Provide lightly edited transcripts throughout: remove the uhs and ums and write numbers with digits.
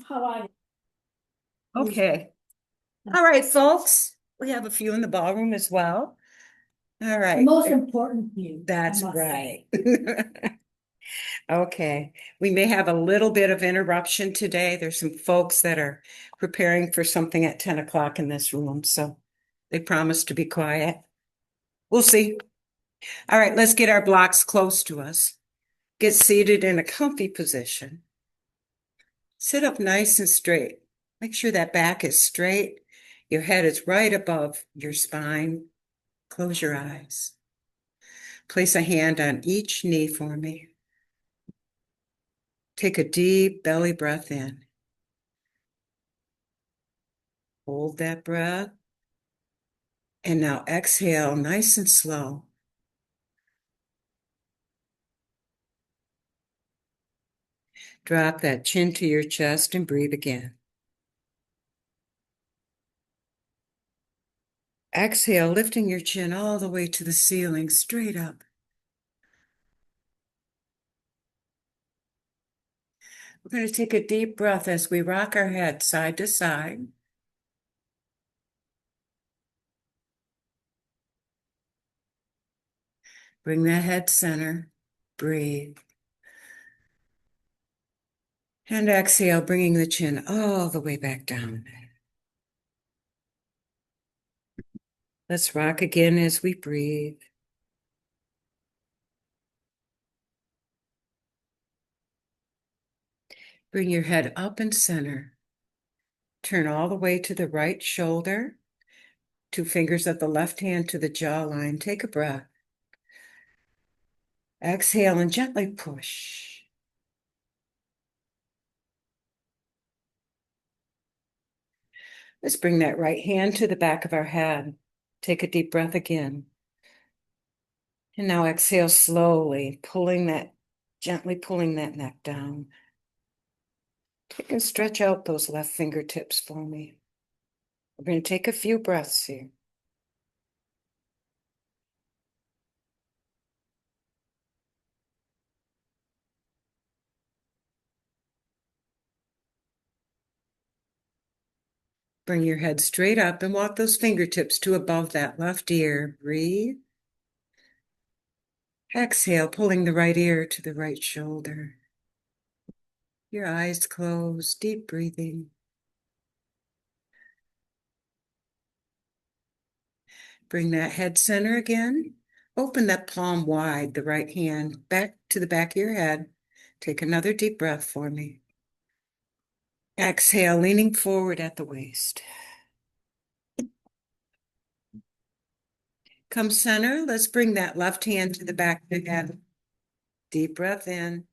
How are you? Okay. All right, folks. We have a few in the ballroom as well. All The right. most important view, I That's must say. right. Okay. We may have a little bit of interruption today. There's some folks that are preparing for something at 10 o'clock in this room, so they promised to be quiet. We'll see. All right, let's get our blocks close to us. Get seated in a comfy position. Sit up nice and straight. Make sure that back is straight. Your head is right above your spine. Close your eyes. Place a hand on each knee for me. Take a deep belly breath in. Hold that breath. And now exhale nice and slow. Drop that chin to your chest and breathe again. Exhale, lifting your chin all the way to the ceiling, straight up. We're going to take a deep breath as we rock our head side to side. Bring that head center. Breathe. And exhale, bringing the chin all the way back down. Let's rock again as we breathe. Bring your head up and center. Turn all the way to the right shoulder. Two fingers of the left hand to the jawline. Take a breath. Exhale and gently push. Let's bring that right hand to the back of our head. Take a deep breath again. And now exhale slowly, gently pulling that neck down. Take and stretch out those left fingertips for me. We're going to take a few breaths here. Bring your head straight up and walk those fingertips to above that left ear. Breathe. Exhale, pulling the right ear to the right shoulder. Your eyes closed, deep breathing. Bring that head center again. Open that palm wide, the right hand back to the back of your head. Take another deep breath for me. Exhale, leaning forward at the waist. Come center. Let's bring that left hand to the back of the head. Deep breath in.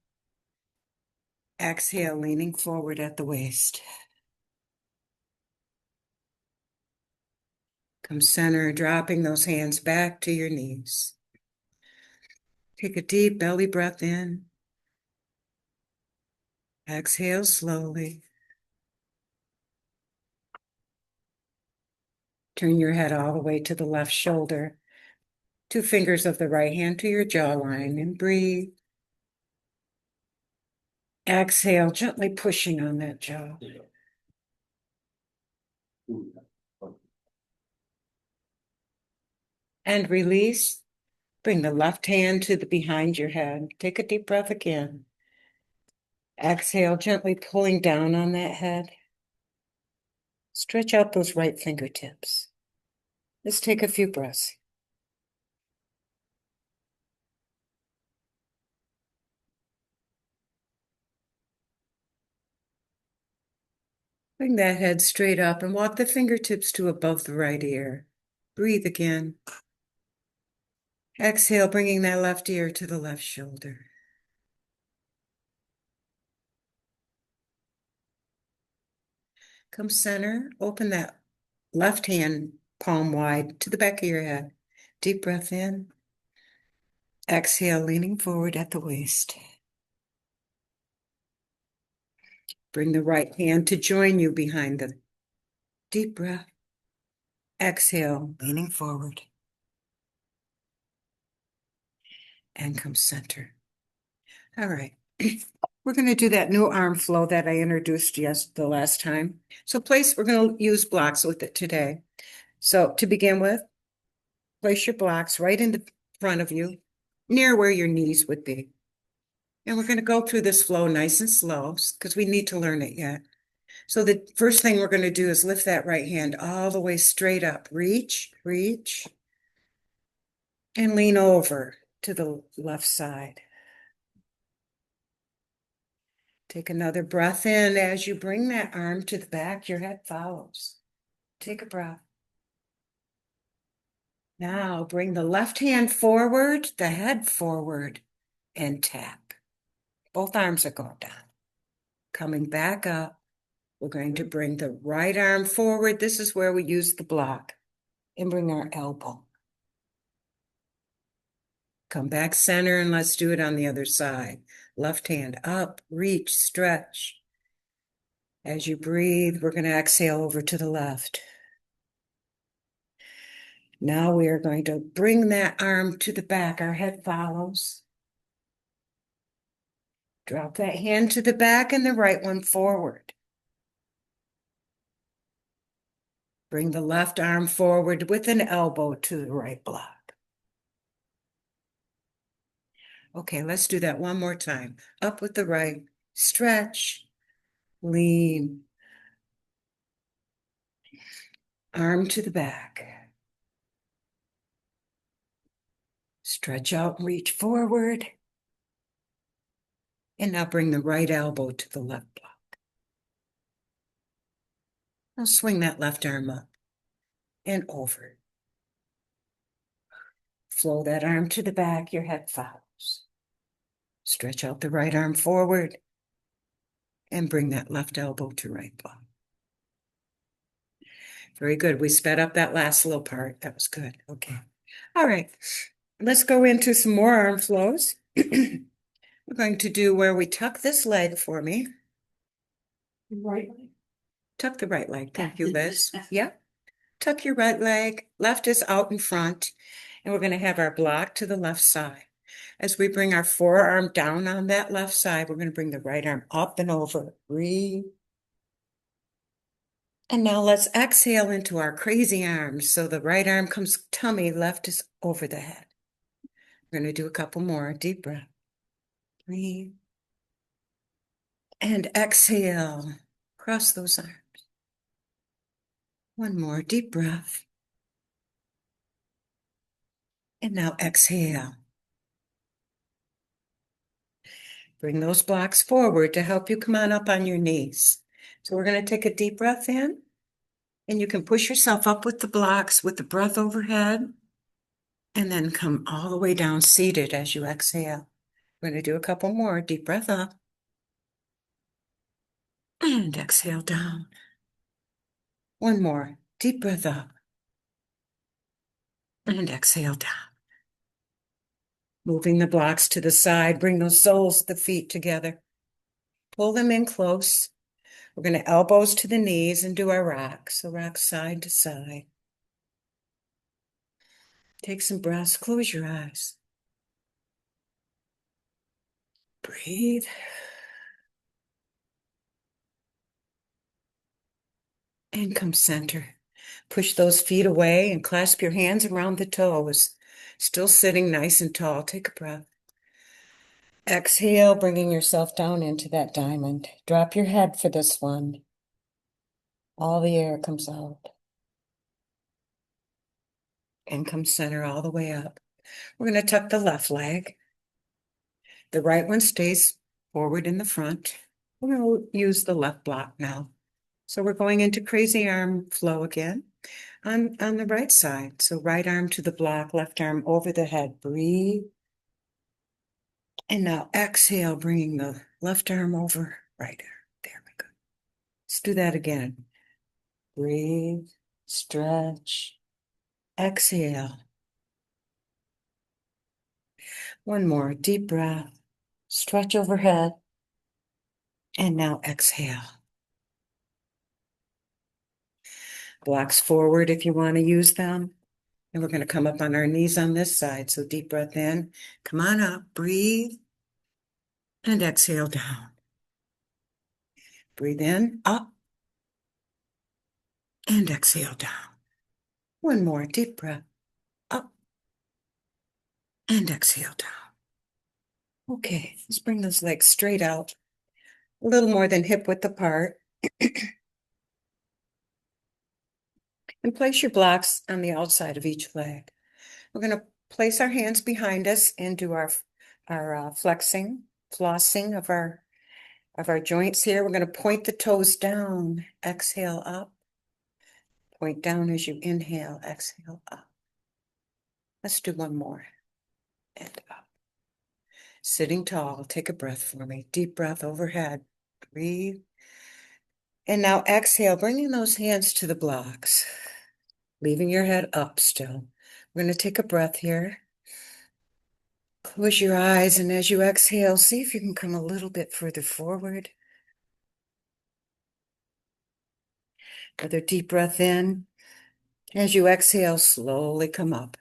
Exhale, leaning forward at the waist. Come center, dropping those hands back to your knees. Take a deep belly breath in. Exhale slowly. Turn your head all the way to the left shoulder. Two fingers of the right hand to your jawline and breathe. Exhale, gently pushing on that jaw. And release. Bring the left hand to the behind your head. Take a deep breath again. Exhale, gently pulling down on that head. Stretch out those right fingertips. Let's take a few breaths. Bring that head straight up and walk the fingertips to above the right ear. Breathe again. Exhale, bringing that left ear to the left shoulder. Come center, open that left hand palm wide to the back of your head. Deep breath in. Exhale, leaning forward at the waist. Bring the right hand to join you behind the deep breath. Exhale, leaning forward. And come center. All right. We're going to do that new arm flow that I introduced the last time. So we're going to use blocks with it today. So to begin with, place your blocks right in the front of you, near where your knees would be. And we're going to go through this flow nice and slow because we need to learn it yet. So the first thing we're going to do is lift that right hand all the way straight up. Reach, and lean over to the left side. Take another breath in. As you bring that arm to the back, your head follows. Take a breath. Now bring the left hand forward, the head forward, and tap. Both arms are going down. Coming back up, we're going to bring the right arm forward. This is where we use the block. And bring our elbow. Come back center and let's do it on the other side. Left hand up, reach, stretch. As you breathe, we're going to exhale over to the left. Now we are going to bring that arm to the back. Our head follows. Drop that hand to the back and the right one forward. Bring the left arm forward with an elbow to the right block. Okay, let's do that one more time. Up with the right, stretch, lean. Arm to the back. Stretch out and reach forward. And now bring the right elbow to the left block. Now swing that left arm up and over. Flow that arm to the back, your head follows. Stretch out the right arm forward and bring that left elbow to right block. Very good. We sped up that last little part. That was good. Okay. All right. Let's go into some more arm flows. We're going to do where we tuck this leg for me. Right leg. Tuck the right leg. Thank you, Liz. Yeah. Tuck your right leg. Left is out in front. And we're going to have our block to the left side. As we bring our forearm down on that left side, we're going to bring the right arm up and over. Breathe. And now let's exhale into our crazy arms. So the right arm comes tummy, left is over the head. We're going to do a couple more. Deep breath. Breathe. And exhale. Cross those arms. One more deep breath. And now exhale. Bring those blocks forward to help you come on up on your knees. So we're going to take a deep breath in. And you can push yourself up with the blocks with the breath overhead. And then come all the way down seated as you exhale. We're going to do a couple more. Deep breath up. And exhale down. One more. Deep breath up. And exhale down. Moving the blocks to the side. Bring those soles of the feet together. Pull them in close. We're going to elbows to the knees and do our rock. So rock side to side. Take some breaths. Close your eyes. Breathe. And come center. Push those feet away and clasp your hands around the toes. Still sitting nice and tall. Take a breath. Exhale, bringing yourself down into that diamond. Drop your head for this one. All the air comes out. And come center all the way up. We're going to tuck the left leg. The right one stays forward in the front. We're going to use the left block now. So we're going into crazy arm flow again on the right side. So right arm to the block, left arm over the head. Breathe. And now exhale, bringing the left arm over right arm. There we go. Let's do that again. Breathe, stretch, exhale. One more deep breath, stretch overhead, and now exhale. Blocks forward if you want to use them. And we're going to come up on our knees on this side. So deep breath in, come on up, breathe, and exhale down. Breathe in, up, and exhale down. One more deep breath, up, and exhale down. Okay, let's bring those legs straight out, a little more than hip width apart. And place your blocks on the outside of each leg. We're going to place our hands behind us and do our flexing, flossing of our joints here. We're going to point the toes down, exhale up. Point down as you inhale, exhale up. Let's do one more. And up. Sitting tall, take a breath for me. Deep breath overhead. Breathe. And now exhale, bringing those hands to the blocks. Leaving your head up still. We're going to take a breath here. Close your eyes, and as you exhale, see if you can come a little bit further forward. Another deep breath in. As you exhale, slowly come up.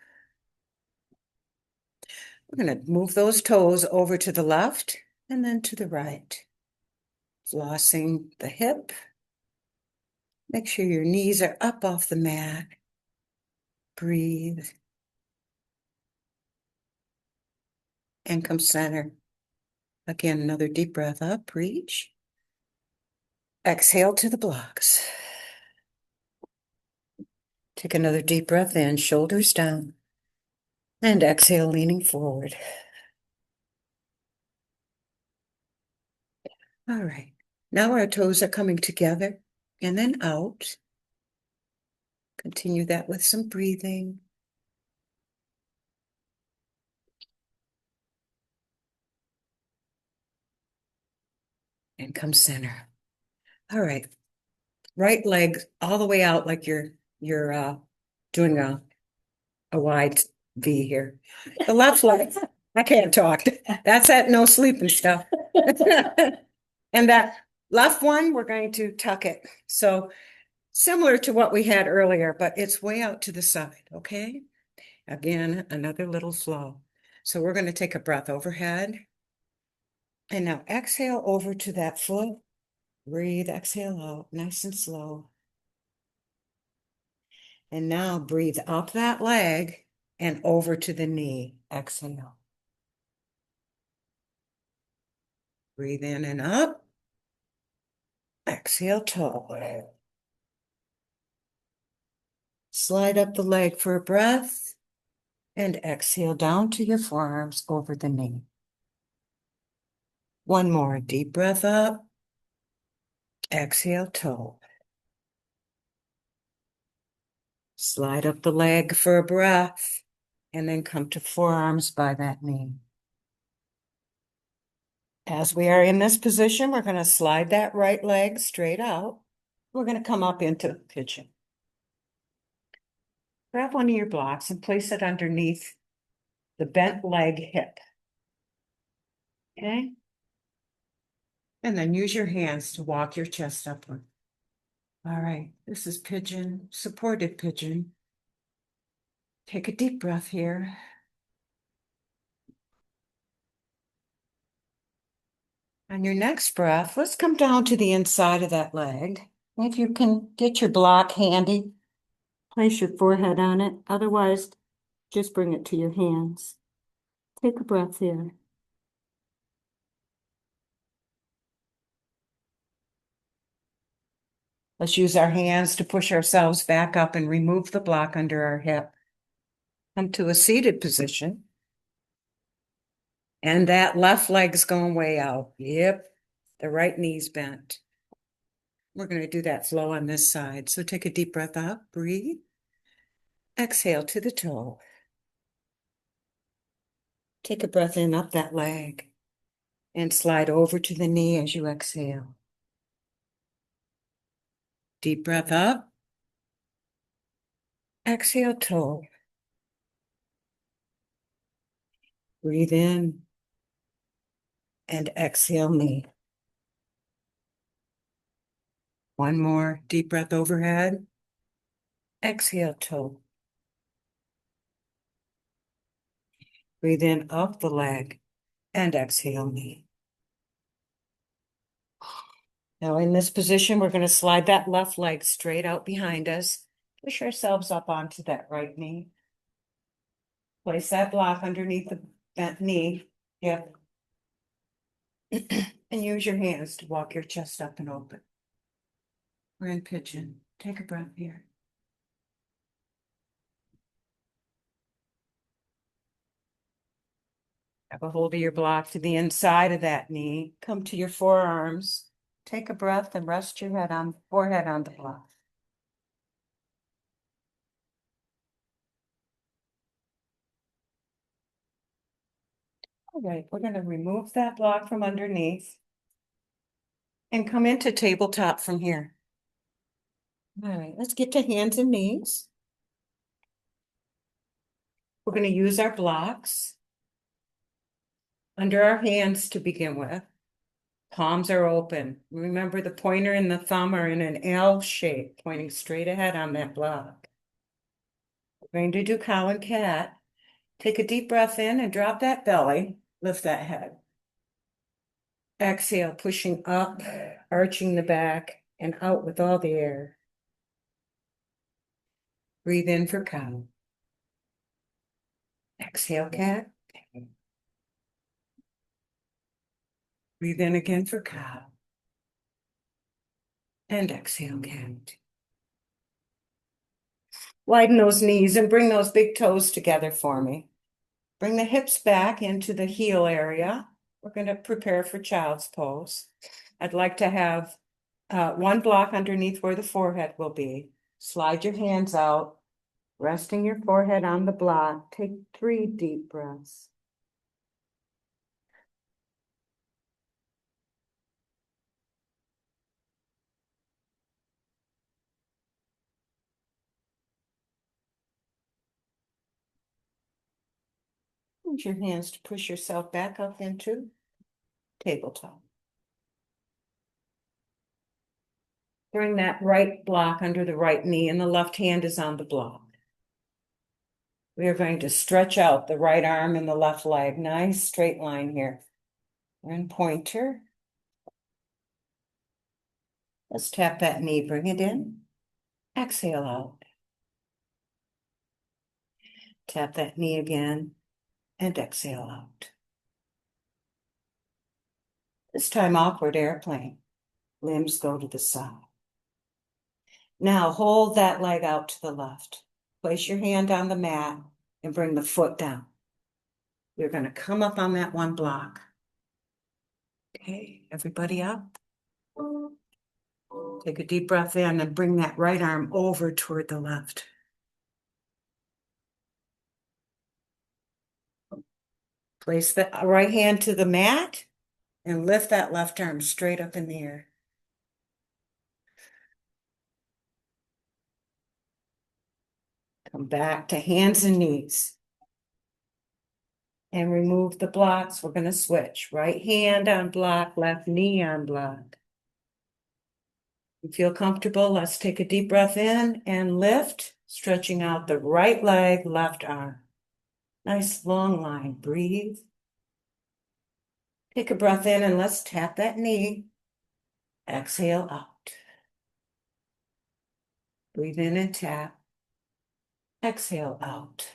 We're going to move those toes over to the left and then to the right. Flossing the hip. Make sure your knees are up off the mat. Breathe. And come center. Again, another deep breath up, reach. Exhale to the blocks. Take another deep breath in, shoulders down. And exhale, leaning forward. All right. Now our toes are coming together and then out. Continue that with some breathing. And come center. All right. Right leg all the way out like you're doing a wide V here. The left leg, I can't talk. That's that no sleeping stuff. And that left one, we're going to tuck it. So similar to what we had earlier, but it's way out to the side, okay? Again, another little flow. So we're going to take a breath overhead. And now exhale over to that foot. Breathe, exhale out, nice and slow. And now breathe up that leg and over to the knee. Exhale. Breathe in and up. Exhale, toe. Slide up the leg for a breath and exhale down to your forearms over the knee. One more deep breath up. Exhale, toe. Slide up the leg for a breath and then come to forearms by that knee. As we are in this position, we're going to slide that right leg straight out. We're going to come up into pigeon. Grab one of your blocks and place it underneath the bent leg hip. Okay? And then use your hands to walk your chest upward. All right, this is pigeon, supported pigeon. Take a deep breath here. On your next breath, let's come down to the inside of that leg. If you can get your block handy, place your forehead on it. Otherwise, just bring it to your hands. Take a breath here. Let's use our hands to push ourselves back up and remove the block under our hip. Come to a seated position. And that left leg's going way out. Yep, the right knee's bent. We're going to do that flow on this side. So take a deep breath up, breathe. Exhale to the toe. Take a breath in up that leg and slide over to the knee as you exhale. Deep breath up. Exhale, toe. Breathe in and exhale, knee. One more deep breath overhead. Exhale, toe. Breathe in up the leg and exhale, knee. Now in this position, we're going to slide that left leg straight out behind us. Push ourselves up onto that right knee. Place that block underneath the bent knee. Yep. And use your hands to walk your chest up and open. We're in pigeon. Take a breath here. Have a hold of your block to the inside of that knee. Come to your forearms. Take a breath and rest your forehead on the block. All right, we're going to remove that block from underneath and come into tabletop from here. All right, let's get to hands and knees. We're going to use our blocks under our hands to begin with. Palms are open. Remember, the pointer and the thumb are in an L shape, pointing straight ahead on that block. We're going to do cow and cat. Take a deep breath in and drop that belly. Lift that head. Exhale, pushing up, arching the back, and out with all the air. Breathe in for cow. Exhale, cat. Breathe in again for cow. And exhale, cat. Widen those knees and bring those big toes together for me. Bring the hips back into the heel area. We're going to prepare for child's pose. I'd like to have one block underneath where the forehead will be. Slide your hands out, resting your forehead on the block. Take 3 deep breaths. Use your hands to push yourself back up into tabletop. Bring that right block under the right knee and the left hand is on the block. We are going to stretch out the right arm and the left leg. Nice straight line here. We're in pointer. Let's tap that knee, bring it in. Exhale out. Tap that knee again and exhale out. This time, awkward airplane. Limbs go to the side. Now hold that leg out to the left. Place your hand on the mat and bring the foot down. You're going to come up on that one block. Okay, everybody up. Take a deep breath in and bring that right arm over toward the left. Place the right hand to the mat and lift that left arm straight up in the air. Come back to hands and knees. And remove the blocks. We're going to switch. Right hand on block, left knee on block. You feel comfortable? Let's take a deep breath in and lift, stretching out the right leg, left arm. Nice long line. Breathe. Take a breath in and let's tap that knee. Exhale out. Breathe in and tap. Exhale out.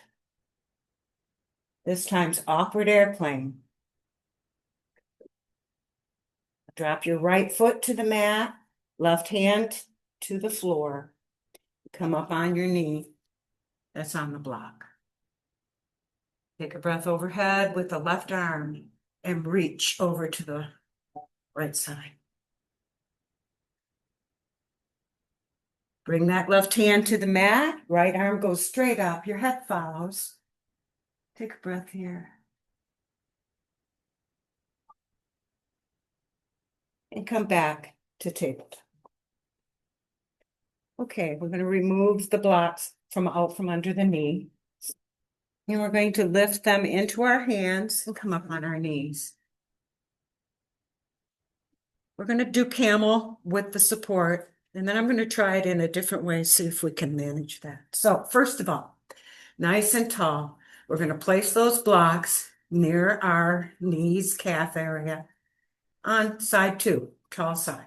This time's awkward airplane. Drop your right foot to the mat, left hand to the floor. Come up on your knee. That's on the block. Take a breath overhead with the left arm and reach over to the right side. Bring that left hand to the mat. Right arm goes straight up. Your head follows. Take a breath here. And come back to tabletop. Okay, we're going to remove the blocks out from under the knee. And we're going to lift them into our hands and come up on our knees. We're going to do camel with the support, and then I'm going to try it in a different way, see if we can manage that. So first of all, nice and tall, we're going to place those blocks near our knees, calf area on side 2, tall side.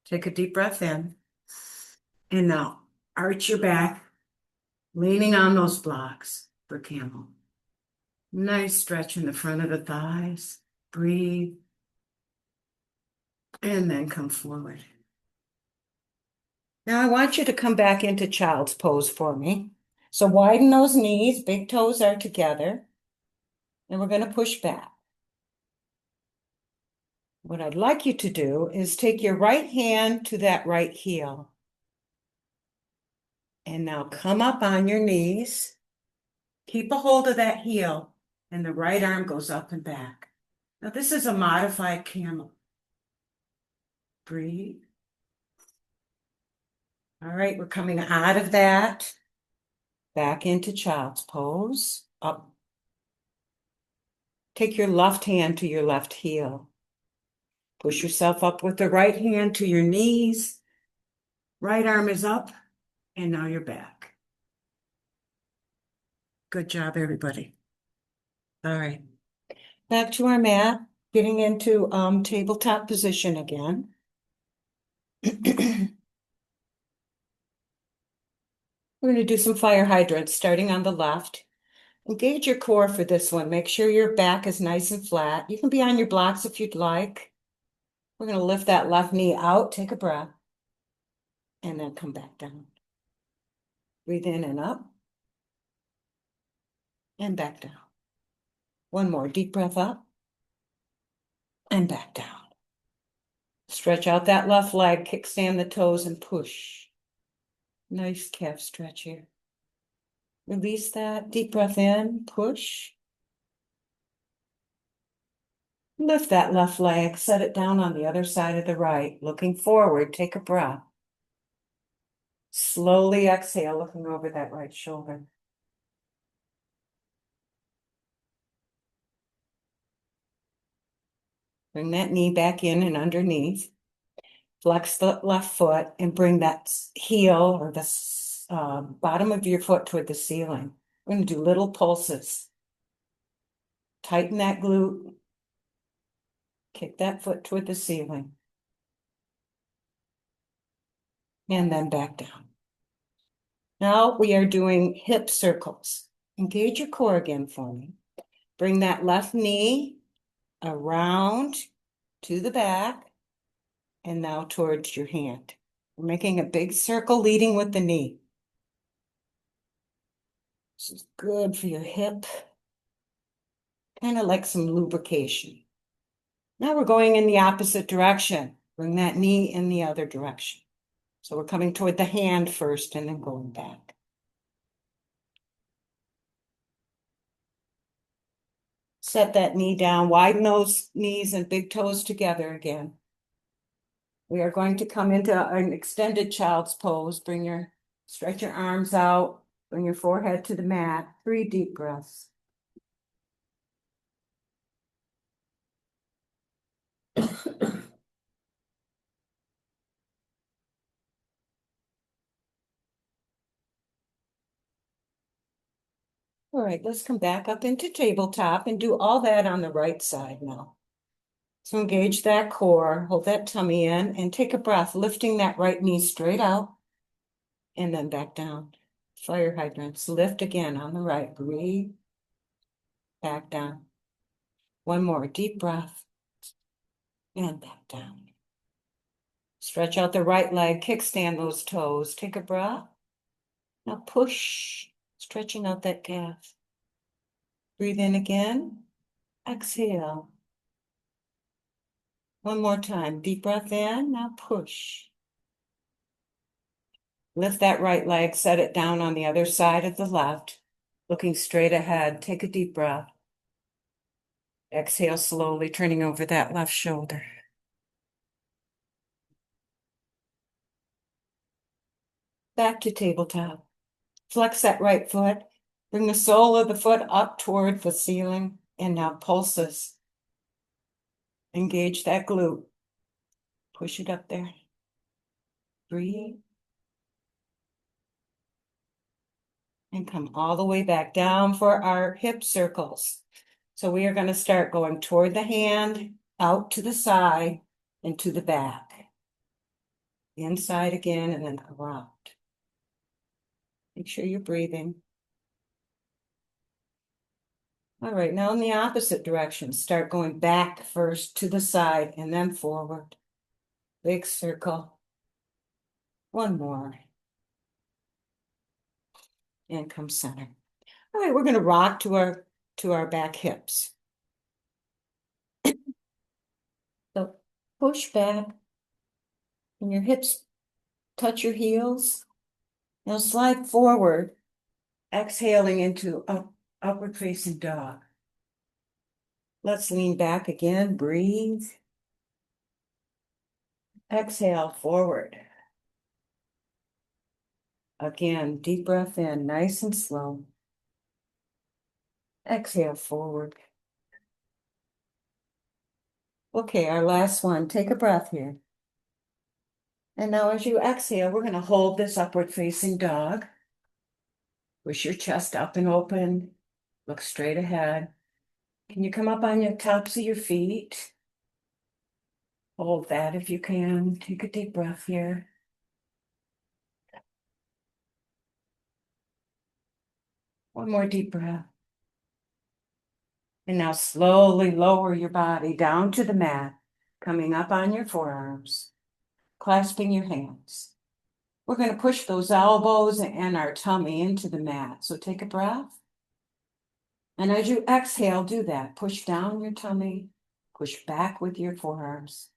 Take a deep breath in. And now arch your back, leaning on those blocks for camel. Nice stretch in the front of the thighs. Breathe. And then come forward. Now I want you to come back into child's pose for me. So widen those knees, big toes are together. And we're going to push back. What I'd like you to do is take your right hand to that right heel. And now come up on your knees. Keep a hold of that heel, and the right arm goes up and back. Now this is a modified camel. Breathe. All right, we're coming out of that. Back into child's pose. Up. Take your left hand to your left heel. Push yourself up with the right hand to your knees. Right arm is up, and now you're back. Good job, everybody. All right. Back to our mat, getting into tabletop position again. We're going to do some fire hydrants starting on the left. Engage your core for this one. Make sure your back is nice and flat. You can be on your blocks if you'd like. We're going to lift that left knee out, take a breath, and then come back down. Breathe in and up, and back down. One more deep breath up, and back down. Stretch out that left leg, kickstand the toes, and push. Nice calf stretch here. Release that. Deep breath in, push. Lift that left leg, set it down on the other side of the right. Looking forward, take a breath. Slowly exhale, looking over that right shoulder. Bring that knee back in and underneath. Flex the left foot and bring that heel or the bottom of your foot toward the ceiling. We're going to do little pulses. Tighten that glute. Kick that foot toward the ceiling. And then back down. Now we are doing hip circles. Engage your core again for me. Bring that left knee around to the back and now towards your hand. We're making a big circle leading with the knee. This is good for your hip. Kind of like some lubrication. Now we're going in the opposite direction. Bring that knee in the other direction. So we're coming toward the hand first and then going back. Set that knee down, widen those knees and big toes together again. We are going to come into an extended child's pose. Stretch your arms out, bring your forehead to the mat. 3 deep breaths. All right, let's come back up into tabletop and do all that on the right side now. So engage that core, hold that tummy in, and take a breath, lifting that right knee straight out, and then back down. Fire hydrants, lift again on the right, breathe, back down. One more, deep breath, and back down. Stretch out the right leg, kickstand those toes, take a breath. Now push, stretching out that calf. Breathe in again, exhale. One more time, deep breath in, now push. Lift that right leg, set it down on the other side of the left, looking straight ahead. Take a deep breath. Exhale slowly, turning over that left shoulder. Back to tabletop. Flex that right foot. Bring the sole of the foot up toward the ceiling, and now pulses. Engage that glute. Push it up there. Breathe. And come all the way back down for our hip circles. So we are going to start going toward the hand, out to the side, and to the back. Inside again and then around. Make sure you're breathing. All right, now in the opposite direction, start going back first to the side and then forward. Big circle. One more. And come center. All right, we're going to rock to our back hips. So push back and your hips touch your heels. Now slide forward, exhaling into upward facing dog. Let's lean back again, breathe. Exhale forward. Again, deep breath in, nice and slow. Exhale forward. Okay, our last one. Take a breath here. And now as you exhale, we're going to hold this upward facing dog. Push your chest up and open. Look straight ahead. Can you come up on your tops of your feet? Hold that if you can. Take a deep breath here. One more deep breath. And now slowly lower your body down to the mat, coming up on your forearms, clasping your hands. We're going to push those elbows and our tummy into the mat. So take a breath. And as you exhale, do that. Push down your tummy, push back with your forearms.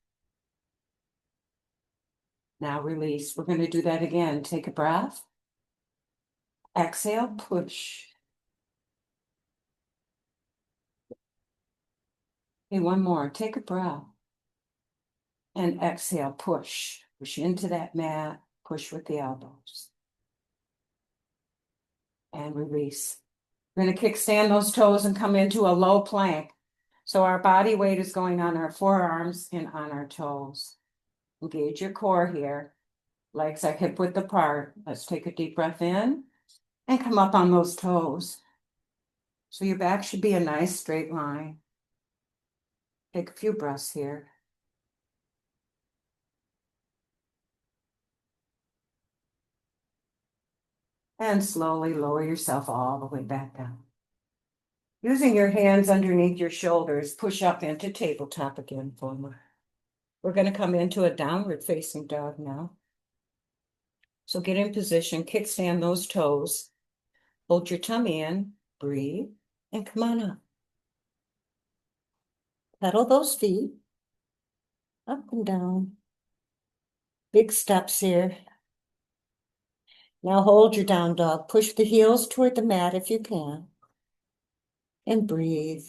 Now release. We're going to do that again. Take a breath. Exhale, push. Okay, one more. Take a breath. And exhale, push. Push into that mat. Push with the elbows. And release. We're going to kickstand those toes and come into a low plank. So our body weight is going on our forearms and on our toes. Engage your core here. Legs are hip width apart. Let's take a deep breath in and come up on those toes. So your back should be a nice straight line. Take a few breaths here. And slowly lower yourself all the way back down. Using your hands underneath your shoulders, push up into tabletop again for me. We're going to come into a downward facing dog now. So get in position, kickstand those toes, hold your tummy in, breathe, and come on up. Pedal those feet up and down. Big steps here. Now hold your down dog. Push the heels toward the mat if you can. And breathe.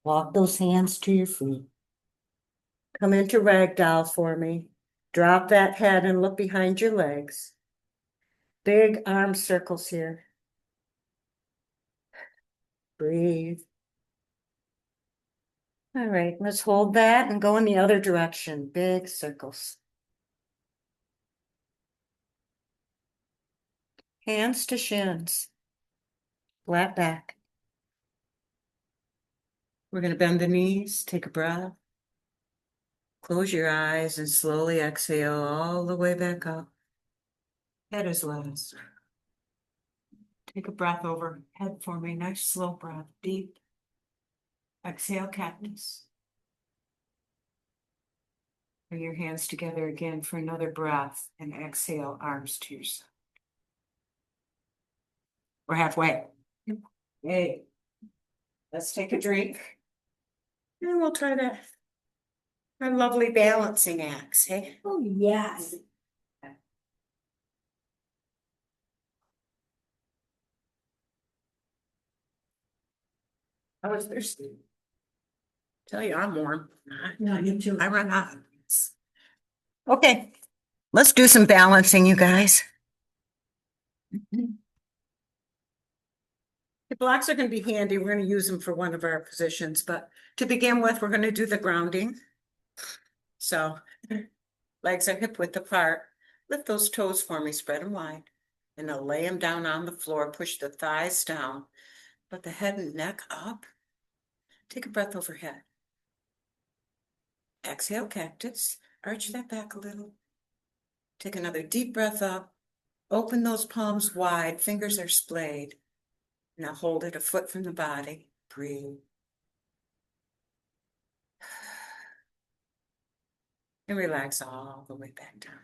Walk those hands to your feet. Come into ragdoll for me. Drop that head and look behind your legs. Big arm circles here. Breathe. All right, let's hold that and go in the other direction. Big circles. Hands to shins. Flat back. We're going to bend the knees. Take a breath. Close your eyes and slowly exhale all the way back up. Head is last. Take a breath overhead for me. Nice slow breath. Deep. Exhale, cactus. Bring your hands together again for another breath and exhale, arms to your side. We're halfway. Yay. Let's take a drink. And we'll try that. Our lovely balancing acts, hey? Oh, yes. I was thirsty. Tell you, I'm warm. Yeah, you too. I run hot. Okay, let's do some balancing, you guys. The blocks are going to be handy. We're going to use them for one of our positions, but to begin with, we're going to do the grounding. So legs are hip width apart. Lift those toes for me, spread them wide. And now lay them down on the floor, push the thighs down, but the head and neck up. Take a breath overhead. Exhale, cactus. Arch that back a little. Take another deep breath up. Open those palms wide. Fingers are splayed. Now hold it a foot from the body. Breathe. And relax all the way back down.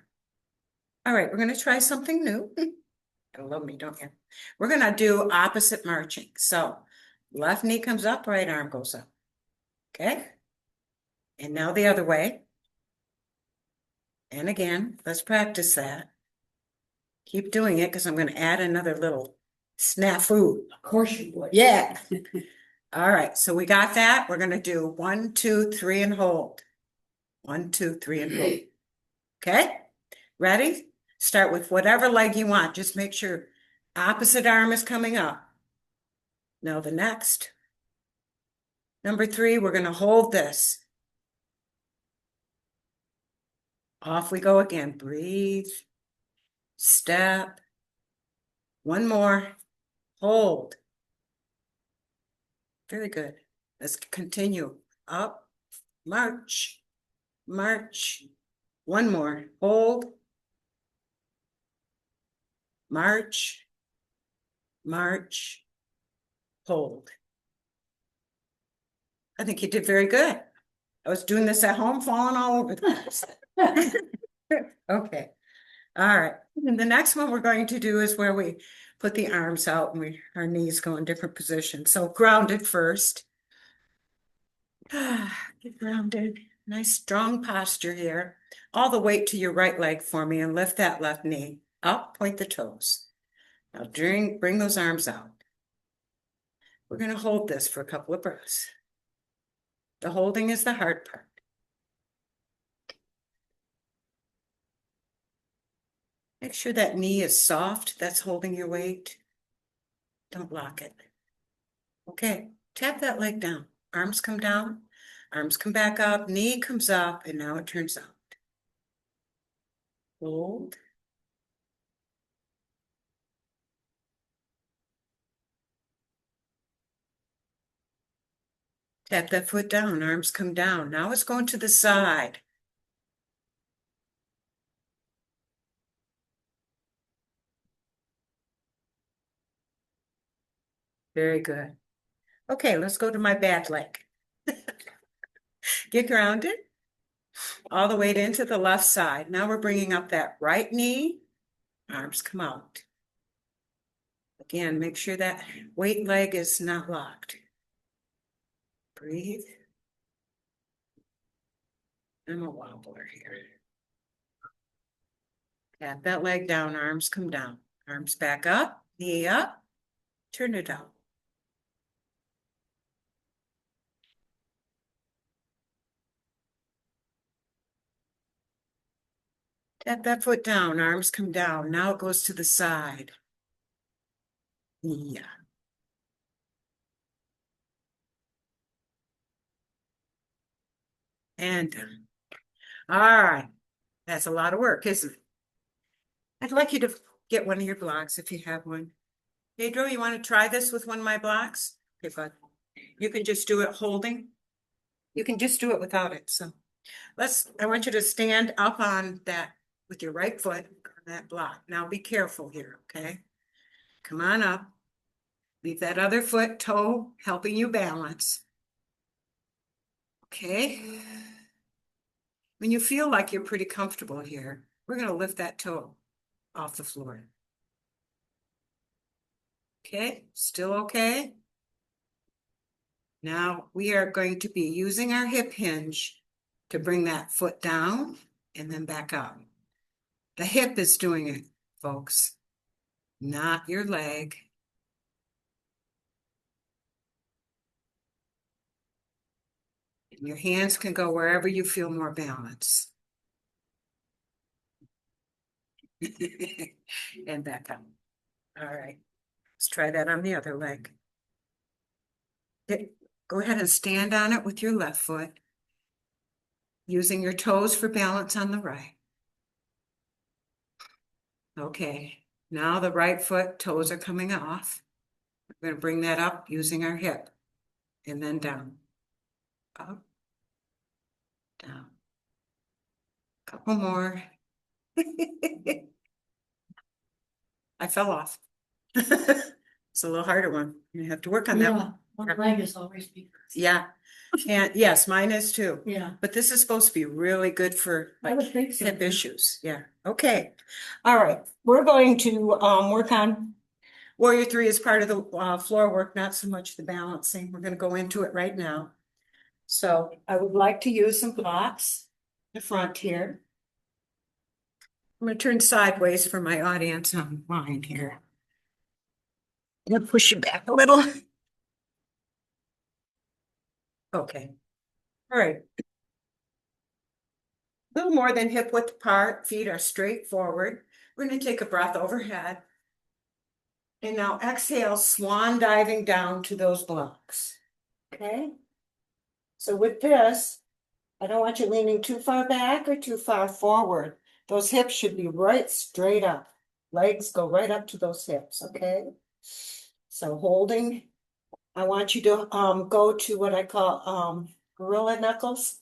All right, we're going to try something new. You love me, don't you? We're going to do opposite marching. So left knee comes up, right arm goes up. Okay? And now the other way. And again, let's practice that. Keep doing it because I'm going to add another little snafu. Of course you would. Yeah. All right, so we got that. We're going to do 1, 2, 3 and hold. 1, 2, 3 and hold. Okay? Ready? Start with whatever leg you want. Just make sure opposite arm is coming up. Now the next. Number 3, we're going to hold this. Off we go again. Breathe. Step. One more. Hold. Very good. Let's continue. Up. March. March. One more. Hold. March. March. Hold. I think you did very good. I was doing this at home, falling all over the place. Okay. All right. And the next one we're going to do is where we put the arms out and our knees go in different positions. So grounded first. Get grounded. Nice strong posture here. All the weight to your right leg for me and lift that left knee up, point the toes. Now bring those arms out. We're going to hold this for a couple of breaths. The holding is the hard part. Make sure that knee is soft. That's holding your weight. Don't lock it. Okay, tap that leg down. Arms come down, arms come back up, knee comes up, and now it turns out. Hold. Tap that foot down, arms come down. Now it's going to the side. Very good. Okay, let's go to my bad leg. Get grounded. All the way into the left side. Now we're bringing up that right knee. Arms come out. Again, make sure that weight leg is not locked. Breathe. I'm a wobbler here. Tap that leg down, arms come down. Arms back up, knee up, turn it out. Tap that foot down, arms come down. Now it goes to the side. Yeah. And done. All right. That's a lot of work, isn't it? I'd like you to get one of your blocks if you have one. Pedro, you want to try this with one of my blocks? Okay, bud. You can just do it holding. You can just do it without it. So I want you to stand up on that with your right foot on that block. Now be careful here, okay? Come on up. Leave that other foot, toe, helping you balance. Okay. When you feel like you're pretty comfortable here, we're going to lift that toe off the floor. Okay, still okay? Now we are going to be using our hip hinge to bring that foot down and then back up. The hip is doing it, folks, not your leg. And your hands can go wherever you feel more balance. And back up. All right, let's try that on the other leg. Go ahead and stand on it with your left foot, using your toes for balance on the right. Okay, now the right foot, toes are coming off. We're going to bring that up using our hip and then down. Up, down. Couple more. I fell off. It's a little harder one. You have to work on that one. Yeah, one leg is always bigger. Yeah. And yes, mine is too. Yeah, But this is supposed to be really good for I would think so. hip issues. Yeah. Okay. All right. We're going to work on Warrior 3 as part of the floor work, not so much the balancing. We're going to go into it right now. So I would like to use some blocks in the front here. I'm going to turn sideways for my audience online here. I'm going to push you back a little. Okay. All right. A little more than hip width apart. Feet are straight forward. We're going to take a breath overhead. And now exhale, swan diving down to those blocks. Okay. So with this, I don't want you leaning too far back or too far forward. Those hips should be right straight up. Legs go right up to those hips, okay? So holding, I want you to go to what I call gorilla knuckles.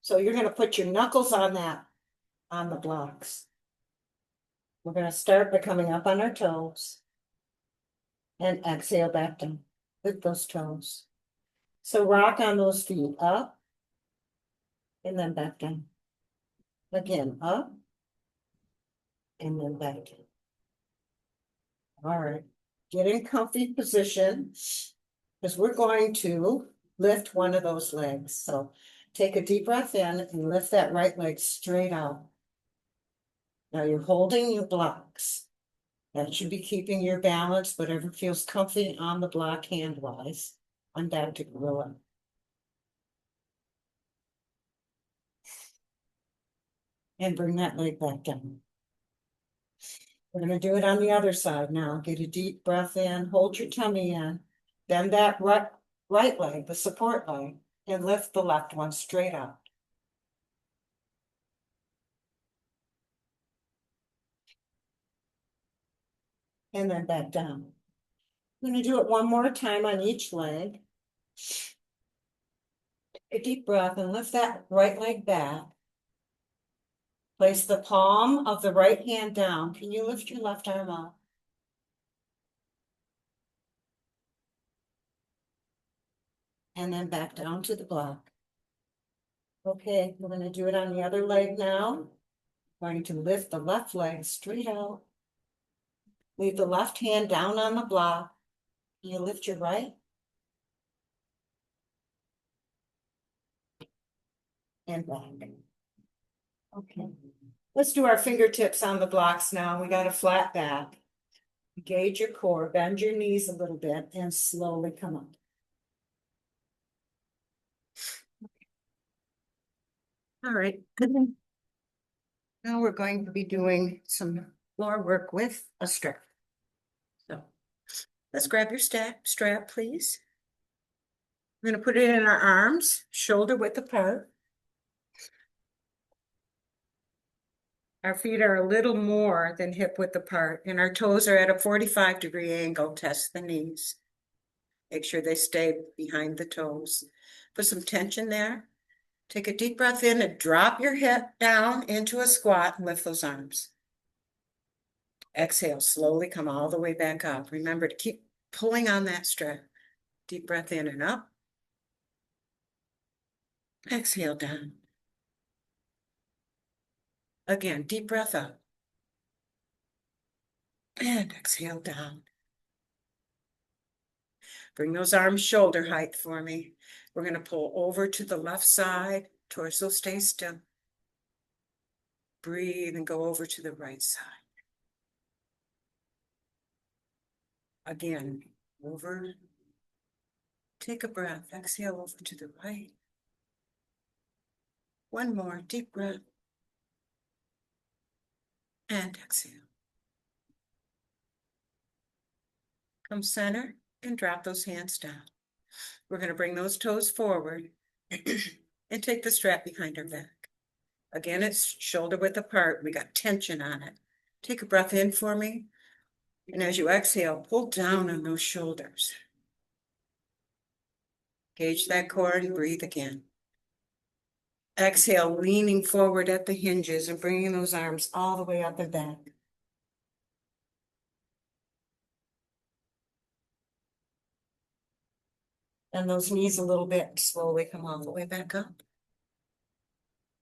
So you're going to put your knuckles on the blocks. We're going to start by coming up on our toes and exhale back down with those toes. So rock on those feet up and then back down. Again, up and then back down. All right, get in comfy position because we're going to lift one of those legs. So take a deep breath in and lift that right leg straight out. Now you're holding your blocks. That should be keeping your balance, whatever feels comfy on the block hand-wise. I'm back to gorilla. And bring that leg back down. We're going to do it on the other side now. Get a deep breath in, hold your tummy in, bend that right leg, the support leg, and lift the left one straight up. And then back down. I'm going to do it one more time on each leg. Take a deep breath and lift that right leg back. Place the palm of the right hand down. Can you lift your left arm up? And then back down to the block. Okay, we're going to do it on the other leg now. Going to lift the left leg straight out. Leave the left hand down on the block. You lift your right. And back. Okay. Let's do our fingertips on the blocks now. We got a flat back. Engage your core, bend your knees a little bit, and slowly come up. All right. Now we're going to be doing some floor work with a strap. So let's grab your strap, please. We're going to put it in our arms, shoulder width apart. Our feet are a little more than hip width apart, and our toes are at a 45-degree angle. Test the knees. Make sure they stay behind the toes. Put some tension there. Take a deep breath in and drop your hip down into a squat and lift those arms. Exhale, slowly come all the way back up. Remember to keep pulling on that strap. Deep breath in and up. Exhale down. Again, deep breath up. And exhale down. Bring those arms shoulder height for me. We're going to pull over to the left side. Torso stay still. Breathe and go over to the right side. Again, over. Take a breath. Exhale over to the right. One more deep breath. And exhale. Come center and drop those hands down. We're going to bring those toes forward and take the strap behind our back. Again, it's shoulder width apart. We got tension on it. Take a breath in for me. And as you exhale, pull down on those shoulders. Gauge that core and breathe again. Exhale, leaning forward at the hinges and bringing those arms all the way up and back. And those knees a little bit, slowly come all the way back up.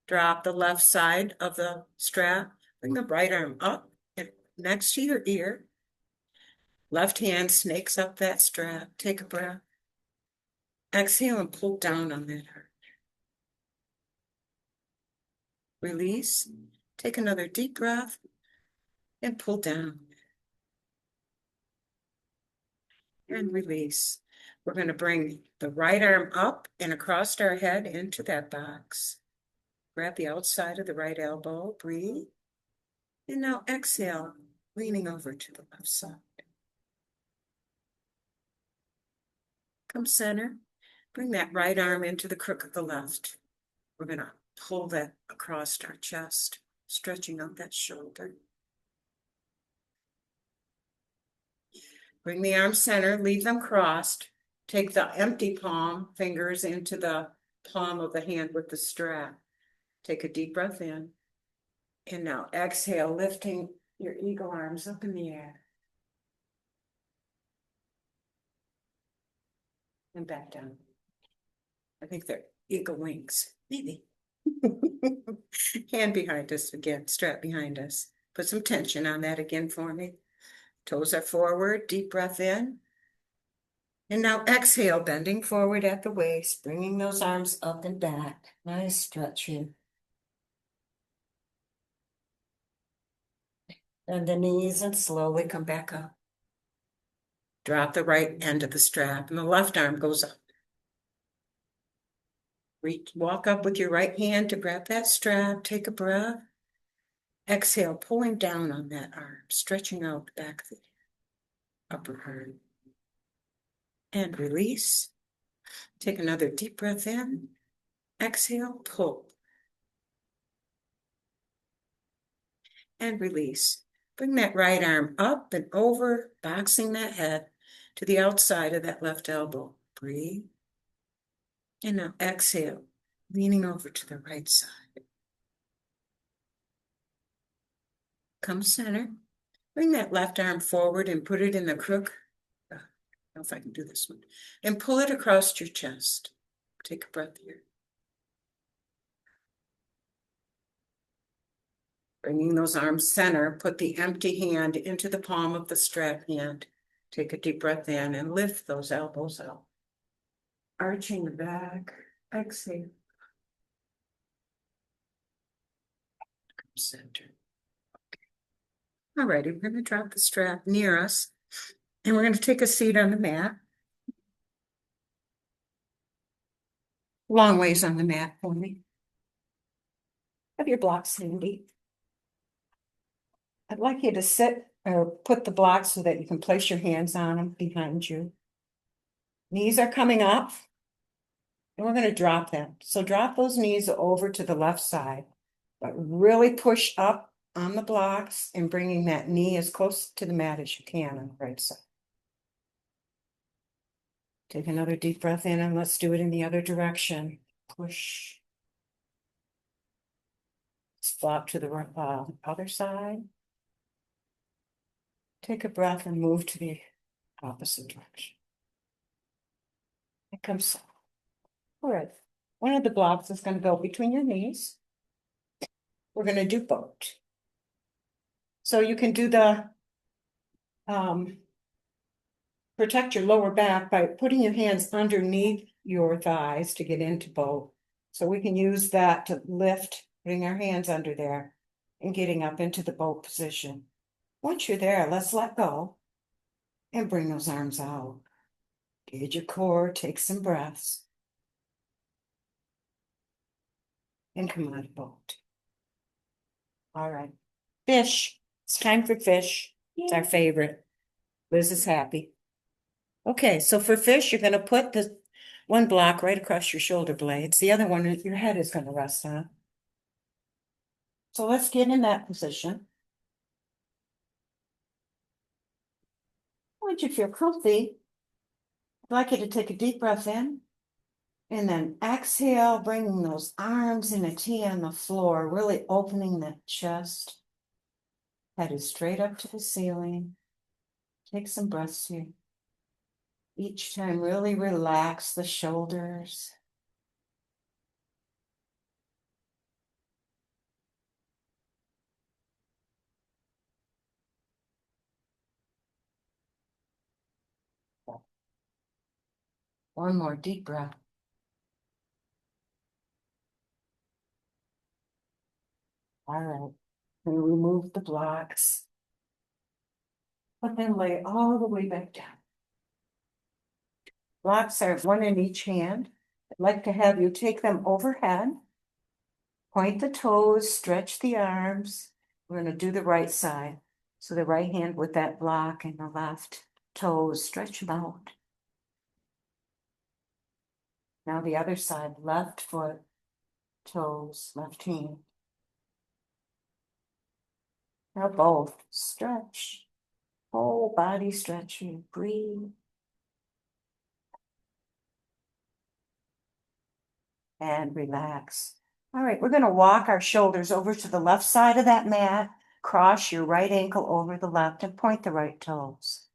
Drop the left side of the strap. Bring the right arm up and next to your ear. Left hand snakes up that strap. Take a breath. Exhale and pull down on that arm. Release. Take another deep breath and pull down. And release. We're going to bring the right arm up and across our head into that box. Grab the outside of the right elbow. Breathe. And now exhale, leaning over to the left side. Come center. Bring that right arm into the crook of the left. We're going to pull that across our chest, stretching out that shoulder. Bring the arms center, leave them crossed. Take the empty palm fingers into the palm of the hand with the strap. Take a deep breath in. And now exhale, lifting your eagle arms up in the air. And back down. I think they're eagle wings, maybe. Hand behind us again, strap behind us. Put some tension on that again for me. Toes are forward, deep breath in. And now exhale, bending forward at the waist, bringing those arms up and back. Nice stretch here. And the knees and slowly come back up. Drop the right end of the strap and the left arm goes up. Walk up with your right hand to grab that strap. Take a breath. Exhale, pulling down on that arm, stretching out back the upper arm. And release. Take another deep breath in. Exhale, pull. And release. Bring that right arm up and over, boxing that head to the outside of that left elbow. Breathe. And now exhale, leaning over to the right side. Come center. Bring that left arm forward and put it in the crook. I don't know if I can do this one. And pull it across your chest. Take a breath here. Bringing those arms center, put the empty hand into the palm of the strap hand. Take a deep breath in and lift those elbows out. Arching the back. Exhale. Center. All righty, we're going to drop the strap near us. And we're going to take a seat on the mat. Long ways on the mat for me. Have your blocks handy. I'd like you to sit or put the blocks so that you can place your hands on them behind you. Knees are coming up. And we're going to drop them. So drop those knees over to the left side, but really push up on the blocks and bringing that knee as close to the mat as you can on the right side. Take another deep breath in and let's do it in the other direction. Push. Flop to the other side. Take a breath and move to the opposite direction. It comes. All right. One of the blocks is going to go between your knees. We're going to do both. So you can do the protect your lower back by putting your hands underneath your thighs to get into both. So we can use that to lift, putting our hands under there and getting up into the boat position. Once you're there, let's let go and bring those arms out. Engage your core, take some breaths. And come out of boat. All right. Fish. It's time for fish. It's our favorite. Liz is happy. Okay, so for fish, you're going to put the one block right across your shoulder blades. The other one, your head is going to rest on. So let's get in that position. Once you feel comfy, I'd like you to take a deep breath in And then exhale, bringing those arms in a T on the floor, really opening that chest. Head is straight up to the ceiling. Take some breaths here. Each time, really relax the shoulders. One more deep breath. All right. And remove the blocks. But then lay all the way back down. Blocks are one in each hand. I'd like to have you take them overhead. Point the toes, stretch the arms. We're going to do the right side. So the right hand with that block and the left toes, stretch them out. Now the other side, left foot, toes, left hand. Now both, stretch. Whole body stretching, breathe. And relax. All right, we're going to walk our shoulders over to the left side of that mat. Cross your right ankle over the left and point the right toes.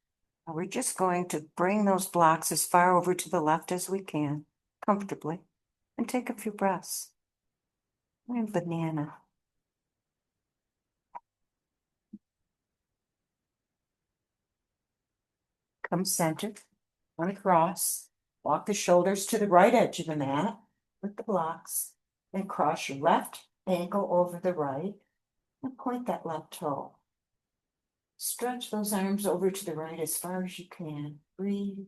And we're just going to bring those blocks as far over to the left as we can, comfortably, and take a few breaths. And banana. Come center, uncross, walk the shoulders to the right edge of the mat with the blocks, and cross your left ankle over the right and point that left toe. Stretch those arms over to the right as far as you can. Breathe.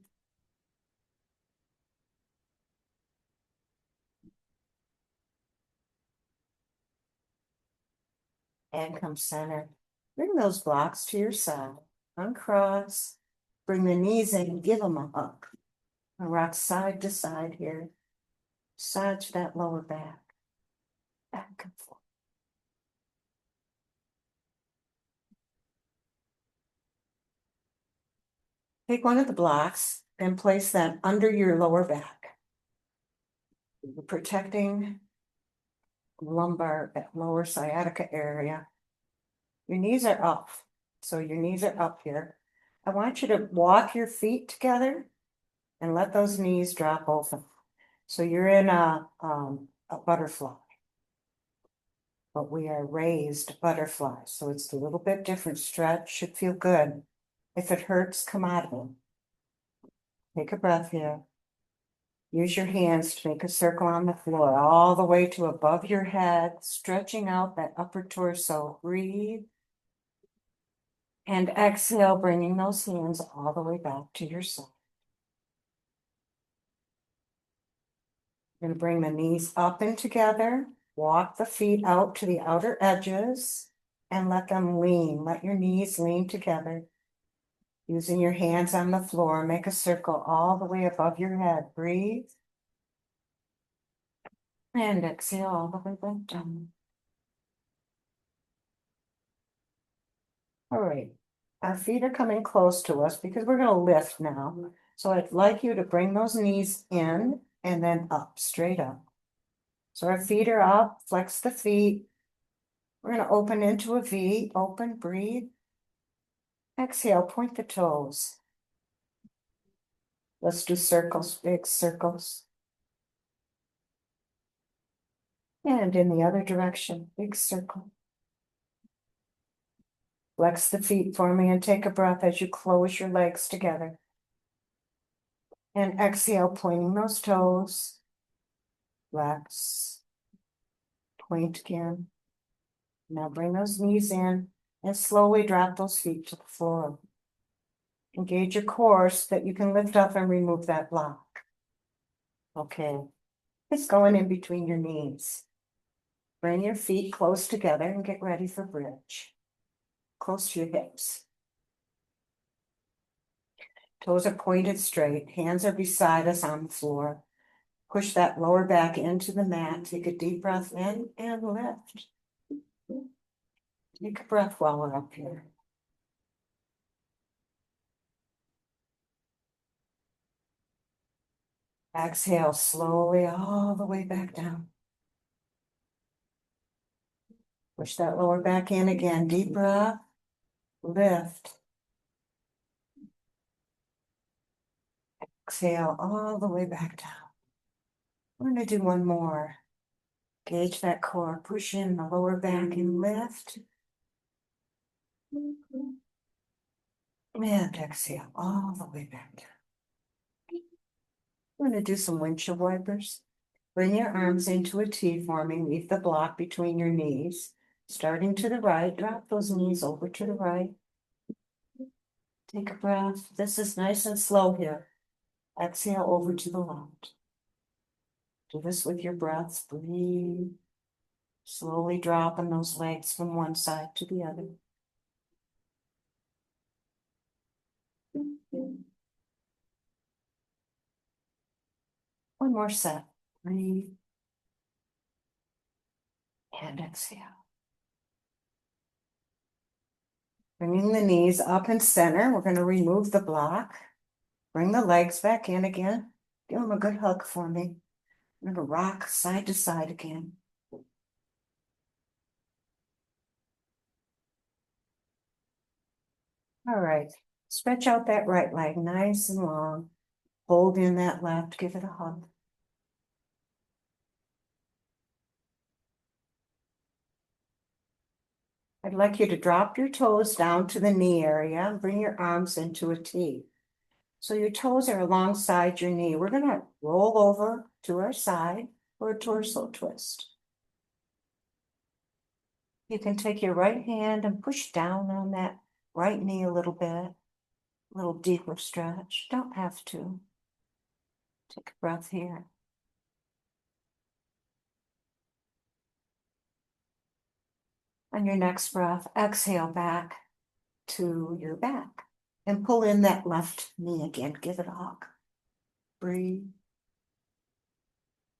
And come center. Bring those blocks to your side. Uncross. Bring the knees in. Give them a hug. And rock side to side here. Massage that lower back. Back and forth. Take one of the blocks and place that under your lower back. You're protecting lumbar, that lower sciatica area. Your knees are up. So your knees are up here. I want you to walk your feet together and let those knees drop open. So you're in a butterfly, but we are raised butterfly. So it's a little bit different stretch, should feel good. If it hurts, come out of it. Take a breath here. Use your hands to make a circle on the floor, all the way to above your head, stretching out that upper torso. Breathe. And exhale, bringing those hands all the way back to your side. You're going to bring the knees up and together. Walk the feet out to the outer edges and let them lean. Let your knees lean together. Using your hands on the floor, make a circle all the way above your head. Breathe. And exhale all the way back down. All right. Our feet are coming close to us because we're going to lift now. So I'd like you to bring those knees in and then up, straight up. So our feet are up, flex the feet. We're going to open into a V, open, breathe. Exhale, point the toes. Let's do circles, big circles. And in the other direction, big circle. Flex the feet for me and take a breath as you close your legs together. And exhale, pointing those toes. Flex. Point again. Now bring those knees in and slowly drop those feet to the floor. Engage your core so that you can lift up and remove that block. Okay. It's going in between your knees. Bring your feet close together and get ready for bridge. Close to your hips. Toes are pointed straight. Hands are beside us on the floor. Push that lower back into the mat. Take a deep breath in and lift. Take a breath while we're up here. Exhale slowly all the way back down. Push that lower back in again. Deep breath. Lift. Exhale all the way back down. We're going to do one more. Gauge that core. Push in the lower back and lift. And exhale all the way back down. We're going to do some windshield wipers. Bring your arms into a T forming. Leave the block between your knees. Starting to the right, drop those knees over to the right. Take a breath. This is nice and slow here. Exhale over to the left. Do this with your breaths. Breathe. Slowly dropping those legs from one side to the other. One more set. Breathe. And exhale. Bringing the knees up and center. We're going to remove the block. Bring the legs back in again. Give them a good hug for me. I'm going to rock side to side again. All right. Stretch out that right leg nice and long. Hold in that left. Give it a hug. I'd like you to drop your toes down to the knee area and bring your arms into a T. So your toes are alongside your knee. We're going to roll over to our side for a torso twist. You can take your right hand and push down on that right knee a little bit. A little deeper stretch. Don't have to. Take a breath here. On your next breath, exhale back to your back and pull in that left knee again. Give it a hug. Breathe.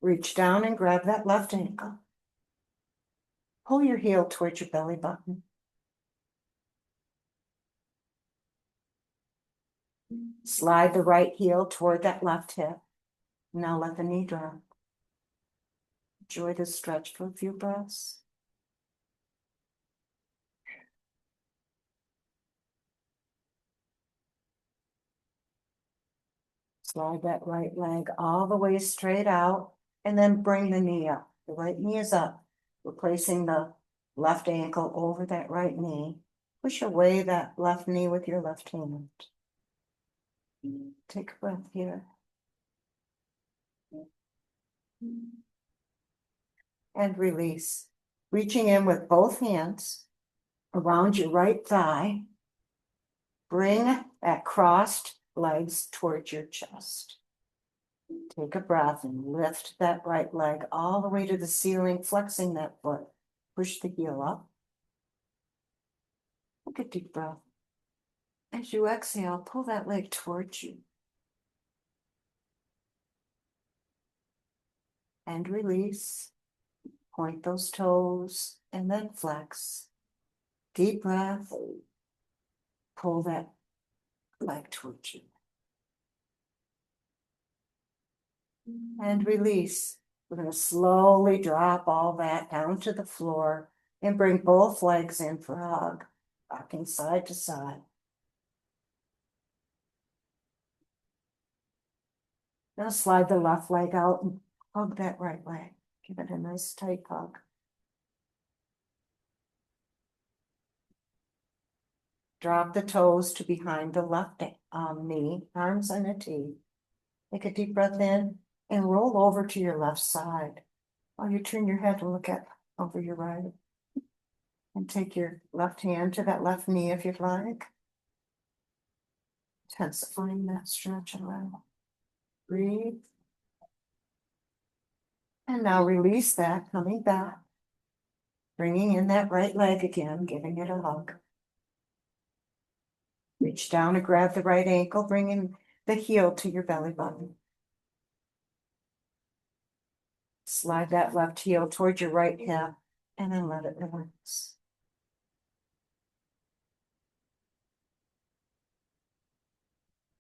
Reach down and grab that left ankle. Pull your heel towards your belly button. Slide the right heel toward that left hip. Now let the knee drop. Enjoy this stretch for a few breaths. Slide that right leg all the way straight out and then bring the knee up. The right knee is up. We're placing the left ankle over that right knee. Push away that left knee with your left hand. Take a breath here. And release. Reaching in with both hands around your right thigh. Bring that crossed legs towards your chest. Take a breath and lift that right leg all the way to the ceiling, flexing that foot. Push the heel up. Take a deep breath. As you exhale, pull that leg towards you. And release. Point those toes and then flex. Deep breath. Pull that leg towards you. And release. We're going to slowly drop all that down to the floor and bring both legs in for a hug, rocking side to side. Now slide the left leg out and hug that right leg. Give it a nice tight hug. Drop the toes to behind the left knee, arms on a T. Take a deep breath in and roll over to your left side while you turn your head to look at over your right. And take your left hand to that left knee if you'd like. Intensifying that stretch around. Breathe. And now release that, coming back. Bringing in that right leg again, giving it a hug. Reach down and grab the right ankle, bringing the heel to your belly button. Slide that left heel towards your right hip and then let it relax.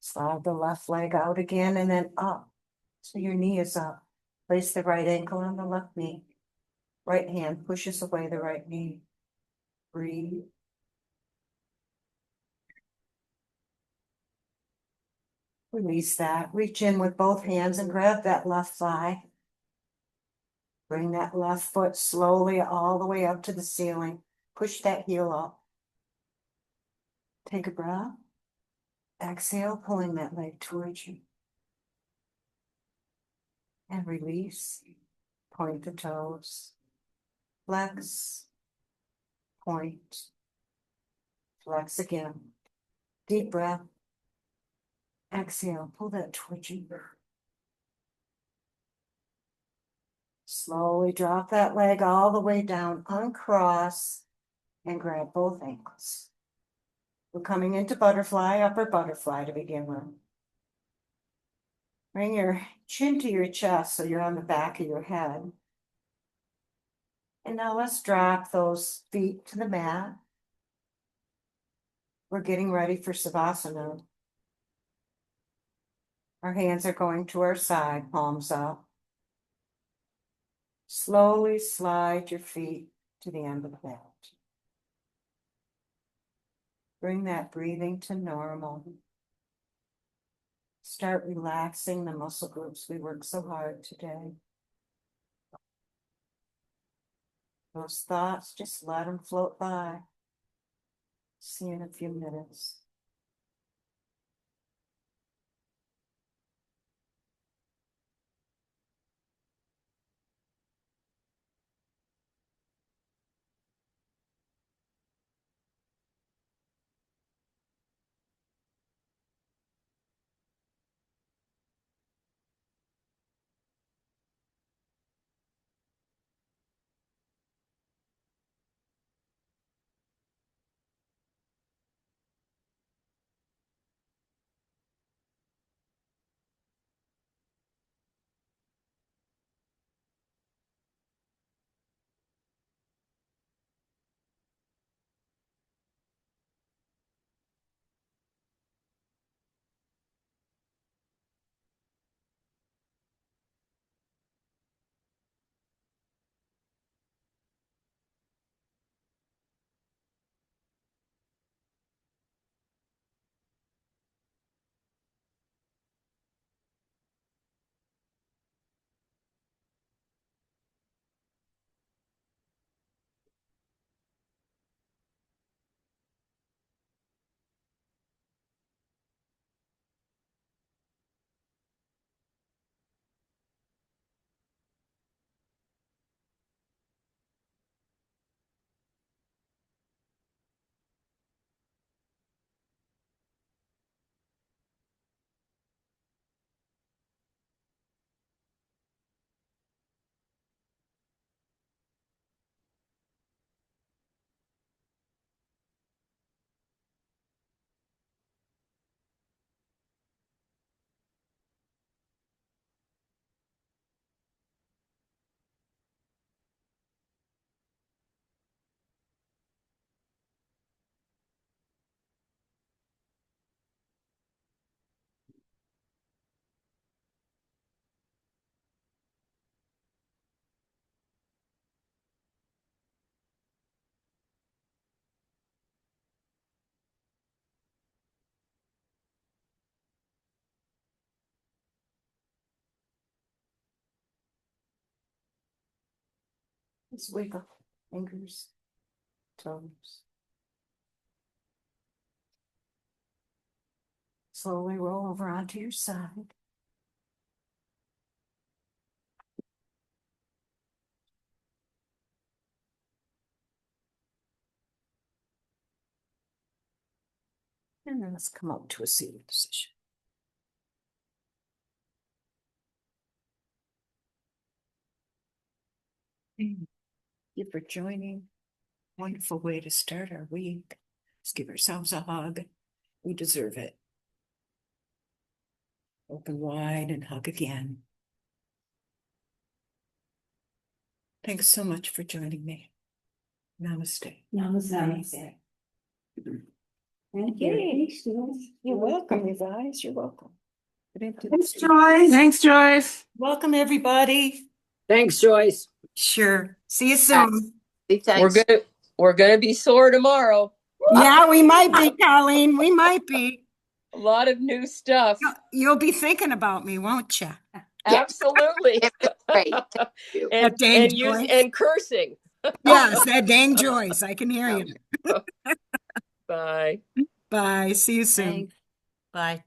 Slide the left leg out again and then up. So your knee is up. Place the right ankle on the left knee. Right hand pushes away the right knee. Breathe. Release that. Reach in with both hands and grab that left thigh. Bring that left foot slowly all the way up to the ceiling. Push that heel up. Take a breath. Exhale, pulling that leg towards you. And release. Point the toes. Flex. Point. Flex again. Deep breath. Exhale, pull that towards you. Slowly drop that leg all the way down, uncross, and grab both ankles. We're coming into butterfly, upper butterfly to begin with. Bring your chin to your chest so you're on the back of your head. And now let's drop those feet to the mat. We're getting ready for Savasana. Our hands are going to our side, palms up. Slowly slide your feet to the end of the mat. Bring that breathing to normal. Start relaxing the muscle groups we worked so hard today. Those thoughts, just let them float by. See you in a few minutes. Just wiggle fingers, toes. Slowly roll over onto your side. And then let's come up to a seated position. Thank you for joining. Wonderful way to start our week. Let's give ourselves a hug. We deserve it. Open wide and hug again. Thanks so much for joining me. Namaste. Namaste. Thank you. You're welcome, you guys. You're welcome. Thanks, Joyce. Thanks, Joyce. Welcome, everybody. Thanks, Joyce. Sure. See you soon. We're gonna be sore tomorrow. Yeah, we might be, Colleen. We might be. A lot of new stuff. You'll be thinking about me, won't you? Absolutely. Great. and That dang and use Joyce. and cursing. Yes, that dang Joyce. I can hear you. Bye. Bye. See you soon. Bye.